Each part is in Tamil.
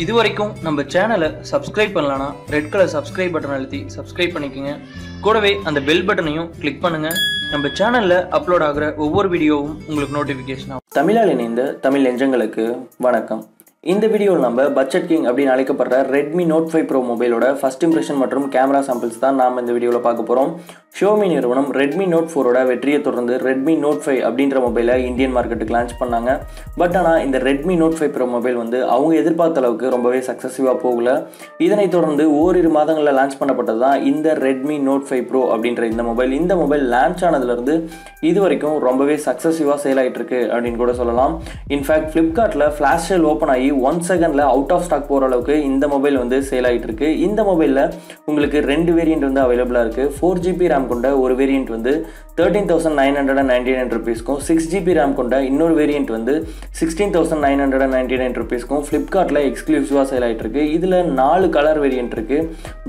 இதுவரைக்கும் நம்ம சேனலை சப்ஸ்கிரைப் பண்ணலனா ரெட் கலர் சப்ஸ்கிரைப் பட்டன் அழுத்தி சப்ஸ்கிரைப் பண்ணிக்கங்க. கூடவே அந்த பெல் பட்டனையும் கிளிக் பண்ணுங்க. நம்ம சேனல்ல அப்லோட் ஆகிற ஒவ்வொரு வீடியோவும் உங்களுக்கு நோட்டிஃபிகேஷன் ஆகும். தமிழால் இணைந்த தமிழ் நெஞ்சங்களுக்கு வணக்கம். இந்த வீடியோவில் நம்ம பட்ஜெட் கிங் அப்படின்னு அழைக்கப்படுற Redmi Note 5 Pro மொபைலோட ஃபர்ஸ்ட் இம்ப்ரெஷன் மற்றும் கேமரா சாம்பிள்ஸ் தான் நாம் இந்த வீடியோவில் பார்க்க போகிறோம். Xiaomi நிறுவனம் Redmi Note 4ஓட வெற்றியை தொடர்ந்து Redmi Note 5 அப்படின்ற மொபைலை இந்தியன் மார்க்கெட்டுக்கு லான்ச் பண்ணாங்க. பட் ஆனால் இந்த Redmi Note 5 Pro மொபைல் வந்து அவங்க எதிர்பார்த்த அளவுக்கு ரொம்பவே சக்ஸஸிவாக போகல. இதனைத் தொடர்ந்து ஓரிரு மாதங்களில் லான்ச் பண்ணப்பட்டது தான் இந்த Redmi Note 5 Pro அப்படின்ற இந்த மொபைல். இந்த மொபைல் லான்ச் ஆனதுலேருந்து இது வரைக்கும் ரொம்பவே சக்ஸஸிவாக சேல் ஆகிட்டு இருக்கு அப்படின்னு கூட சொல்லலாம். இன்ஃபேக்ட் ஃப்ளிப்கார்ட்டில் ஃப்ளாஷ் சேல் ஓப்பன் ஆகி 1 செகண்டில் அவுட் ஆஃப் ஸ்டாக் போகிற அளவுக்கு இந்த மொபைல் வந்து சேல் ஆகிட்டு இருக்கு. இந்த மொபைலில் உங்களுக்கு 2 வேரியண்ட் வந்து அவைலபிளாக இருக்குது. 4GB RAM கொண்ட ஒரு வேரியண்ட் வந்து 13,999 rupeesக்கும், 6GB RAM கொண்ட இன்னொரு வேரியண்ட் வந்து 16,999 rupeesக்கும் ஃப்ளிப்கார்ட்டில் எக்ஸ்க்ளூசிவாக சேல் ஆகிட்டு இருக்கு. இதில் 4 கலர் வேரியண்ட் இருக்கு.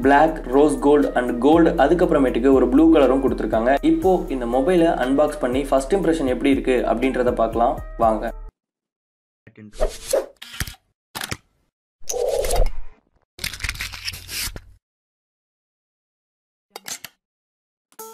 Black, rose gold and gold, அதுக்கப்புறமேட்டுக்கு ஒரு ப்ளூ கலரும் கொடுத்துருக்காங்க. இப்போ இந்த மொபைலை அன்பாக்ஸ் பண்ணி ஃபர்ஸ்ட் இம்ப்ரெஷன் எப்படி இருக்கு அப்படின்றத பார்க்கலாம் வாங்க.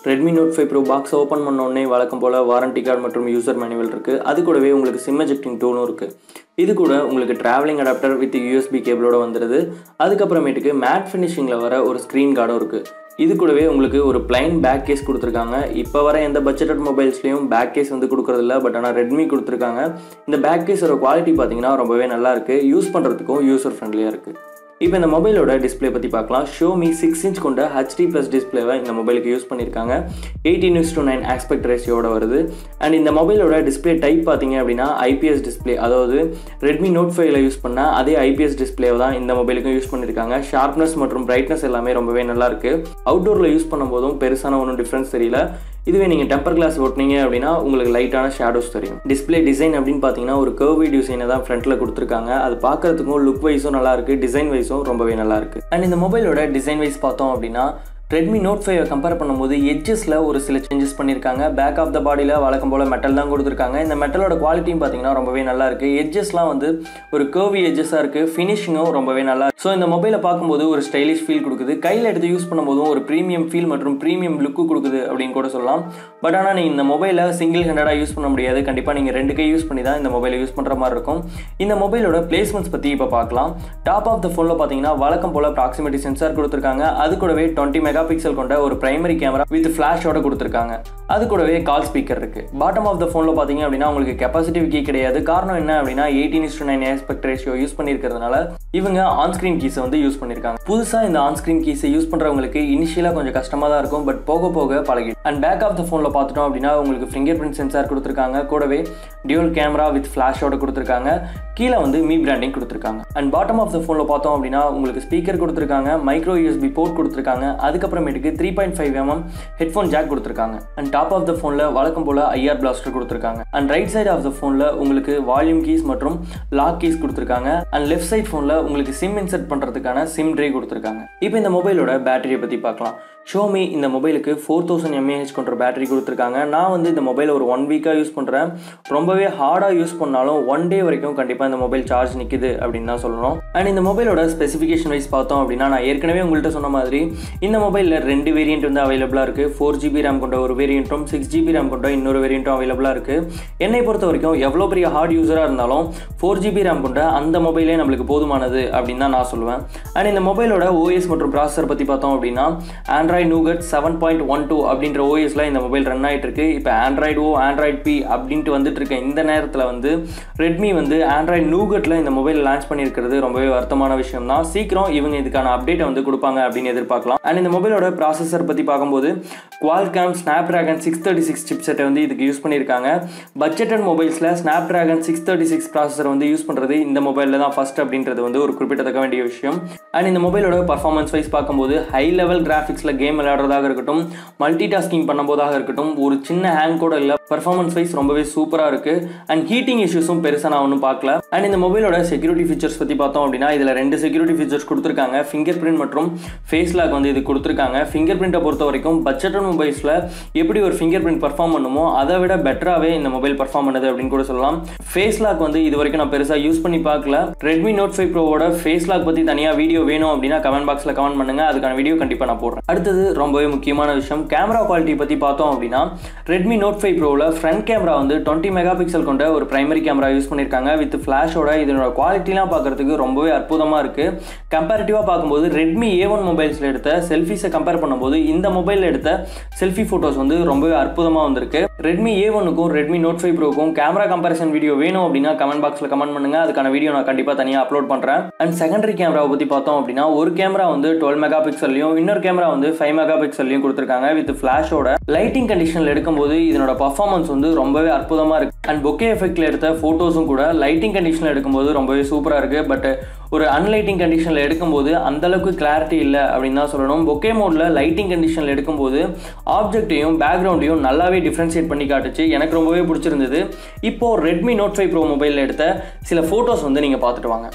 Redmi Note 5 Pro box open பண்ணோடனே வழக்கம் போல் வாரண்டி கார்டு மற்றும் யூசர் மேனுவல் இருக்குது. அது கூடவே உங்களுக்கு சிம் எஜெக்டிங் டூலும் இருக்குது. இது கூட உங்களுக்கு ட்ராவலிங் அடாப்டர் வித் USB கேபிளோட வந்துடுது. அதுக்கப்புறமேட்டுக்கு மேட் ஃபினிஷிங்கில் வர ஒரு ஸ்க்ரீன் கார்டும் இருக்குது. இது கூடவே உங்களுக்கு ஒரு பிளைன் பேக் கேஸ் கொடுத்துருக்காங்க. இப்போ வர எந்த பட்ஜெட் மொபைல்ஸ்லையும் பேக் கேஸ் வந்து கொடுக்குறதில்ல. பட் ஆனால் ரெட்மி கொடுத்துருக்காங்க. இந்த பேக் கேஸோட குவாலிட்டி பார்த்தீங்கன்னா ரொம்பவே நல்லா இருக்குது. யூஸ் பண்ணுறதுக்கும் யூசர் ஃப்ரெண்ட்லியாக இருக்குது. இப்போ இந்த மொபைலோட டிஸ்பிளே பற்றி பார்க்கலாம். Xiaomi 6 inch கொண்ட HD+ டிஸ்பிளேவை இந்த மொபைலுக்கு யூஸ் பண்ணியிருக்காங்க. 18:9 ஆஸ்பெக்ட் ரேஷியோட வருது. அண்ட் இந்த மொபைலோட டிஸ்பிளே டைப் பார்த்தீங்க அப்படின்னா IPS டிஸ்பிளே, அதாவது Redmi Note 5ல யூஸ் பண்ண அதே IPS டிஸ்பிளேவை தான் இந்த மொபைலுக்கும் யூஸ் பண்ணியிருக்காங்க. ஷார்ப்னஸ் மற்றும் பிரைட்னஸ் எல்லாமே ரொம்பவே நல்லா இருக்கு. அவுட்டோரில் யூஸ் பண்ணும்போதும் பெருசான ஒன்றும் டிஃப்ரென்ஸ் தெரியல. இதுவே நீங்கள் டெம்பர் கிளாஸ் ஓட்டினீங்க அப்படின்னா உங்களுக்கு லைட்டான ஷேடோஸ் தெரியும். டிஸ்பிளே டிசைன் அப்படின்னு பார்த்தீங்கன்னா ஒரு கர்வி டிசைனை தான் ஃப்ரண்ட்டில் கொடுத்துருக்காங்க. அது பார்க்கறதுக்கும் லுக் வைஸும் நல்லா இருக்குது, டிசைன் வைஸும் ரொம்பவே நல்லா இருக்குது. அண்ட் இந்த மொபைலோட டிசைன் வைஸ் பார்த்தோம் அப்படின்னா Redmi Note 5 கம்பேர் பண்ணும்போது எட்ஜஸில் ஒரு சில சேஞ்சஸ் பண்ணியிருக்காங்க. பேக் ஆஃப் த பாடியில் வழக்கம் போல் மெட்டல் தான் கொடுத்துருக்காங்க. இந்த மெட்டலோட குவாலிட்டியும் பார்த்தீங்கன்னா ரொம்பவே நல்லா இருக்குது. எட்ஜஸ்லாம் வந்து ஒரு கர்வி எட்ஜஸாக இருக்குது. ஃபினிஷிங்கும் ரொம்பவே நல்லா இருக்குது. ஸோ இந்த மொபைலை பார்க்கும்போது ஒரு ஸ்டைலிஷ் ஃபீல் கொடுக்குது. கையில் எடுத்து யூஸ் பண்ணும்போதும் ஒரு ப்ரீமியம் ஃபீல் மற்றும் ப்ரீமியம் லுக்கு கொடுக்குது அப்படின்னு கூட சொல்லலாம். பட் ஆனால் நீங்கள் இந்த மொபைலை சிங்கிள் ஹேண்டடாக யூஸ் பண்ண முடியாது. கண்டிப்பாக நீங்கள் 2 கை யூஸ் பண்ணி தான் இந்த மொபைலை யூஸ் பண்ணுற மாதிரி இருக்கும். இந்த மொபைலோட பிளேஸ்மெண்ட்ஸ் பற்றி இப்போ பார்க்கலாம். டாப் ஆஃப் த ஃபோனில் பார்த்தீங்கன்னா வழக்கம் போல் ப்ராக்சிமிட்டி சென்சார் கொடுத்துருக்காங்க. அது கூடவே 20 மெகாபிக்சல் கொண்ட ஒரு பிரைமரி கேமரா வித் ஃபிளாஷோட கொடுத்துருக்காங்க. அது கூடவே கால் ஸ்பீக்கர் இருக்கு. பாட்டம் ஆஃப் த ஃபோனில் பார்த்தீங்க அப்படின்னா உங்களுக்கு கெப்பாசிட்டிவ் கீ கிடையாது. காரணம் என்ன அப்படின்னா 18:9 ஆஸ்பெக்ட் ரேஷியோ யூஸ் பண்ணியிருக்கிறதுனால இவங்க ஆன்ஸ்கிரீன் கீஸை வந்து யூஸ் பண்ணியிருக்காங்க. புதுசாக இந்த ஆன்ஸ்கிரீன் கீஸை யூஸ் பண்ணுறவங்களுக்கு இனிஷியலாக கொஞ்சம் கஷ்டமாக தான் இருக்கும். பட் போக போக பழகிடும். அண்ட் பேக் ஆஃப் த ஃபோனில் பார்த்துட்டோம் அப்படின்னா உங்களுக்கு ஃபிங்கர்பிரிண்ட் சென்சார் கொடுத்துருக்காங்க. கூடவே டியூல் கேமரா வித் ஃபிளாஷோட கொடுத்துருக்காங்க. கீழே வந்து மீ பிராண்டிங் கொடுத்துருக்காங்க. அண்ட் பாட்டம் ஆஃப் த ஃபோனில் பார்த்தோம் அப்படின்னா உங்களுக்கு ஸ்பீக்கர் கொடுத்துருக்காங்க, மைக்ரோ USB போர்ட் கொடுத்துருக்காங்க. அதுக்கப்புறமேட்டுக்கு 3.5mm ஹெட்ஃபோன் ஜாக் கொடுத்துருக்காங்க. அண்ட் டாப் ஆஃப் த ஃபோனில் வழக்கம் போல் IR பிளாஸ்டர் கொடுத்துருக்காங்க. And right side of the ஃபோனில் உங்களுக்கு வால்யூம் கீஸ் மற்றும் லாக் கீஸ் கொடுத்துருக்காங்க. அண்ட் லெஃப்ட் சைட் ஃபோனில் உங்களுக்கு சிம் இன்சர்ட் பண்ணுறதுக்கான சிம் ட்ரே கொடுத்துருக்காங்க. இப்போ இந்த மொபைலோட பேட்டரியை பற்றி பார்க்கலாம். Xiaomi இந்த மொபைலுக்கு 4000 mAh கொண்ட பேட்டரி கொடுத்துருக்காங்க. நான் வந்து இந்த மொபைலை ஒரு 1 வீக்காக யூஸ் பண்ணுறேன். ரொம்பவே ஹார்டாக யூஸ் பண்ணாலும் 1 டே வரைக்கும் கண்டிப்பாக இந்த மொபைல் சார்ஜ் நிற்குது அப்படின்னு தான் சொல்லணும். அண்ட் இந்த மொபைலோட ஸ்பெசிஃபிகேஷன் வைஸ் பார்த்தோம் அப்படின்னா நான் ஏற்கனவே உங்கள்கிட்ட சொன்ன மாதிரி இந்த மொபைலில் 2 வேரியண்ட் வந்து அவைலபிளாக இருக்குது. 4GB RAM கொண்ட ஒரு வேரியண்ட்டும் 6GB RAM கொண்ட இன்னொரு வேரியண்ட்டும் அவைலபிளாக இருக்குது. என்னை பொறுத்த வரைக்கும் எவ்வளோ பெரிய ஹார்ட் யூஸராக இருந்தாலும் 4GB RAM கொண்ட அந்த மொபைலே நம்மளுக்கு போதுமானது அப்படின்னு தான் நான் சொல்லுவேன். அண்ட் இந்த மொபைலோட OS மற்றும் ப்ராசஸர் பற்றி பார்த்தோம் அப்படின்னா Android Nougat 7.12 அப்படின்ற OSல இந்த மொபைல் ரன் ஆகிட்டு இருக்கு. இப்போ Android O, Android P அப்படின்ட்டு வந்துட்டு இருக்க இந்த நேரத்தில் வந்து ரெட்மி வந்து Android Nougatல இந்த மொபைல் லான்ச் பண்ணியிருக்கிறது ரொம்பவே வருத்தமான விஷயம் தான். சீக்கிரம் இவங்க இதுக்கான அப்டேட்டை வந்து கொடுப்பாங்க அப்படின்னு எதிர்பார்க்கலாம். அண்ட் இந்த மொபைலோட ப்ராசஸர் பற்றி பார்க்கும்போது Qualcomm Snapdragon 636 சிப்செட்டை வந்து இதுக்கு யூஸ் பண்ணியிருக்காங்க. பட்ஜெட்டட் மொபைல்ஸில் Snapdragon 636 ப்ராசஸர் வந்து யூஸ் பண்ணுறது இந்த மொபைலில் தான் ஃபர்ஸ்ட் அப்படின்றது வந்து ஒரு குறிப்பிடத்தக்க வேண்டிய விஷயம். அண்ட் இந்த மொபைலோட பர்ஃபார்மன்ஸ் வைஸ் பார்க்கும்போது ஹை லெவல் கிராஃபிக்ஸில் கேம் விளையாடுறதாக இருக்கட்டும், மல்டி டாஸ்கிங் பண்ணும்போதாக இருக்கட்டும், ஒரு சின்ன ஹேங் கூட இல்லை. பர்ஃபார்மன்ஸ் வைஸ் ரொம்பவே சூப்பராக இருக்குது. அண்ட் ஹீட்டிங் இஷ்யூஸும் பெருசாக நான் ஒன்றும் பார்க்கல. அண்ட் இந்த மொபைலோட செக்யூரிட்டி ஃபீச்சர்ஸ் பற்றி பார்த்தோம் அப்படின்னா இதில் 2 செக்யூரிட்டி ஃபீச்சர்ஸ் கொடுத்துருக்காங்க. ஃபிங்கர் பிரிண்ட் மற்றும் ஃபேஸ் லாக் வந்து இது கொடுத்துருக்காங்க. ஃபிங்கர் பிரிண்ட்டை பொறுத்த வரைக்கும் பட்ஜெட் மொபைல்ஸில் எப்படி ஒரு ஃபிங்கர் பிரிண்ட் பர்ஃபார்ம் பண்ணுமோ அதை விட பெட்டராகவே இந்த மொபைல் பர்ஃபார்ம் பண்ணுது அப்படின்னு கூட சொல்லலாம். ஃபேஸ் லாக் வந்து இது வரைக்கும் நான் பெருசாக யூஸ் பண்ணி பார்க்கல. Redmi Note 5 Proவோட ஃபேஸ் லாக் பற்றி தனியாக வீடியோ வேணும் அப்படின்னா கமெண்ட் பாக்ஸில் கமெண்ட் பண்ணுங்கள். அதுக்கான வீடியோ கண்டிப்பாக நான் போடுறேன். அடுத்தது ரொம்பவே முக்கியமான விஷயம், கேமரா குவாலிட்டி பற்றி பார்த்தோம் அப்படின்னா Redmi Note 5 Proவில் ஃப்ரண்ட் கேமரா வந்து 20 மெகா பிக்சல் கொண்ட ஒரு பிரைமரி கேமரா யூஸ் பண்ணியிருக்காங்க. வித் ஃப்ளாஷோட இதனோட குவாலிட்டிலாம் பார்க்குறதுக்கு ரொம்பவே அற்புதமாக இருக்குது. கம்பேரிட்டிவாக பார்க்கும்போது Redmi A1 மொபைல்ஸில் எடுத்த செல்ஃபிஸை கம்பேர் பண்ணும்போது இந்த மொபைலில் எடுத்த செல்ஃபி ஃபோட்டோஸ் வந்து ரொம்பவே அற்புதமாக வந்திருக்கு. Redmi A1க்கும் Redmi Note 5 Proக்கும் கேமரா கம்பேரிசன் வீடியோ வேணும் அப்படின்னா கமெண்ட் பாக்ஸில் கமெண்ட் பண்ணுங்கள். அதுக்கான வீடியோ நான் கண்டிப்பாக தனியாக அப்லோட் பண்ணுறேன். அண்ட் செகண்டரி கேமராவை பற்றி பார்த்தோம் அப்படின்னா ஒரு கேமரா வந்து 12 மெகா பிக்சல்லையும் இன்னொரு கேமரா வந்து 5 மெகா பிக்சல்லையும் கொடுத்துருக்காங்க. வித் ஃப்ளாஷோட லைட்டிங் கண்டிஷனில் எடுக்கும்போது இதனோட பர்ஃபார்மன்ஸ் வந்து ரொம்பவே அற்புதமாக இருக்குது. அண்ட் பொக்கே எஃபெக்டில் எடுத்த ஃபோட்டோஸும் கூட லைட்டிங் கண்டிஷனில் எடுக்கும்போது ரொம்பவே சூப்பராக இருக்குது. பட் ஒரு அன்லைட்டிங் கண்டிஷனில் எடுக்கும்போது அந்தளவுக்கு கிளாரிட்டி இல்லை அப்படின்னு தான் சொல்லணும். பொக்கே மோடில் லைட்டிங் கண்டிஷனில் எடுக்கும்போது ஆப்ஜெக்டையும் பேக்ரவுண்டையும் நல்லாவே டிஃப்ரென்ஷியேட் பண்ணி காட்டுச்சு. எனக்கு ரொம்பவே பிடிச்சிருந்தது. இப்போது Redmi Note 5 Pro மொபைலில் எடுத்த சில ஃபோட்டோஸ் வந்து நீங்கள் பார்த்துட்டு வாங்க.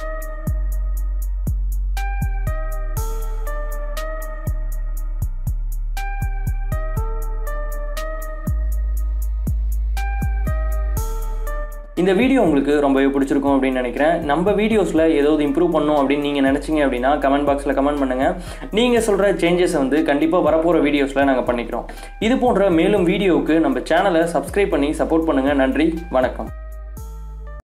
இந்த வீடியோ உங்களுக்கு ரொம்பவே பிடிச்சிருக்கும் அப்படின்னு நினைக்கிறேன். நம்ம வீடியோஸில் ஏதாவது இம்ப்ரூவ் பண்ணணும் அப்படின்னு நீங்கள் நினச்சிங்க அப்படின்னா கமெண்ட் பாக்ஸில் கமெண்ட் பண்ணுங்கள். நீங்கள் சொல்கிற சேஞ்சஸை வந்து கண்டிப்பாக வரப்போகிற வீடியோஸில் நாங்கள் பண்ணிக்கிறோம். இது போன்ற மேலும் வீடியோவுக்கு நம்ம சேனலை சப்ஸ்கிரைப் பண்ணி சப்போர்ட் பண்ணுங்கள். நன்றி, வணக்கம்.